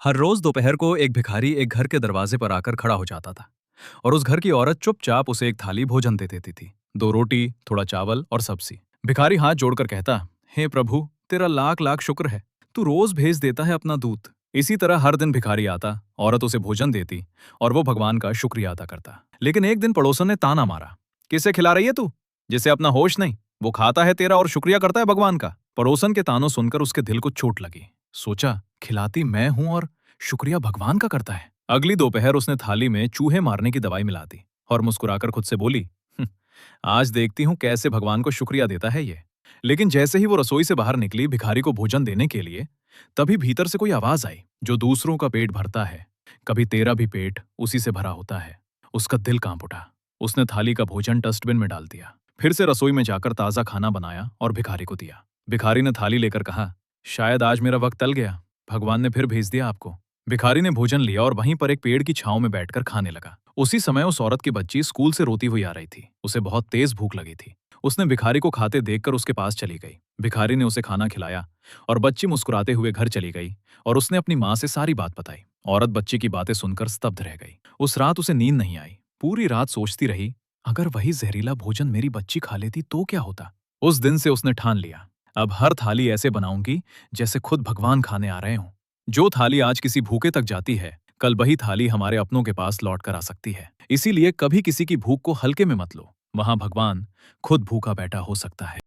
हर रोज दोपहर को एक भिखारी एक घर के दरवाजे पर आकर खड़ा हो जाता था और उस घर की औरत चुपचाप उसे एक थाली भोजन दे देती थी। दो रोटी, थोड़ा चावल और सब्जी। भिखारी हाथ जोड़कर कहता, हे प्रभु, तेरा लाख लाख शुक्र है, तू रोज भेज देता है अपना दूध। इसी तरह हर दिन भिखारी आता, औरत उसे भोजन देती और वो भगवान का शुक्रिया अदा करता। लेकिन एक दिन पड़ोसन ने ताना मारा, किसे खिला रही है तू? जिसे अपना होश नहीं, वो खाता है तेरा और शुक्रिया करता है भगवान का। पड़ोसन के तानों सुनकर उसके दिल को चोट लगी। सोचा, खिलाती मैं हूं और शुक्रिया भगवान का करता है। अगली दोपहर उसने थाली में चूहे मारने की दवाई मिला दी और मुस्कुराकर खुद से बोली, "हम्म, आज देखती हूं कैसे भगवान को शुक्रिया देता है ये।" लेकिन जैसे ही वो रसोई से बाहर निकली भिखारी को भोजन देने के लिए, तभी भीतर से कोई आवाज आई, जो दूसरों का पेट भरता है, कभी तेरा भी पेट उसी से भरा होता है। उसका दिल कांप उठा। उसने थाली का भोजन डस्टबिन में डाल दिया, फिर से रसोई में जाकर ताजा खाना बनाया और भिखारी को दिया। भिखारी ने थाली लेकर कहा, शायद आज मेरा वक्त टल गया, भगवान ने फिर भेज दिया आपको। भिखारी ने भोजन लिया और वहीं पर एक पेड़ की छांव में बैठकर खाने लगा। उसी समय उस औरत की बच्ची स्कूल से रोती हुई आ रही थी। उसे बहुत तेज भूख लगी थी। उसने भिखारी को खाते देखकर उसके पास चली गई। भिखारी ने उसे खाना खिलाया और बच्ची मुस्कुराते हुए घर चली गई और उसने अपनी माँ से सारी बात बताई। औरत बच्ची की बातें सुनकर स्तब्ध रह गई। उस रात उसे नींद नहीं आई। पूरी रात सोचती रही, अगर वही जहरीला भोजन मेरी बच्ची खा लेती तो क्या होता। उस दिन से उसने ठान लिया, अब हर थाली ऐसे बनाऊंगी जैसे खुद भगवान खाने आ रहे हों। जो थाली आज किसी भूखे तक जाती है, कल वही थाली हमारे अपनों के पास लौट कर आ सकती है। इसीलिए कभी किसी की भूख को हल्के में मत लो, वहां भगवान खुद भूखा बैठा हो सकता है।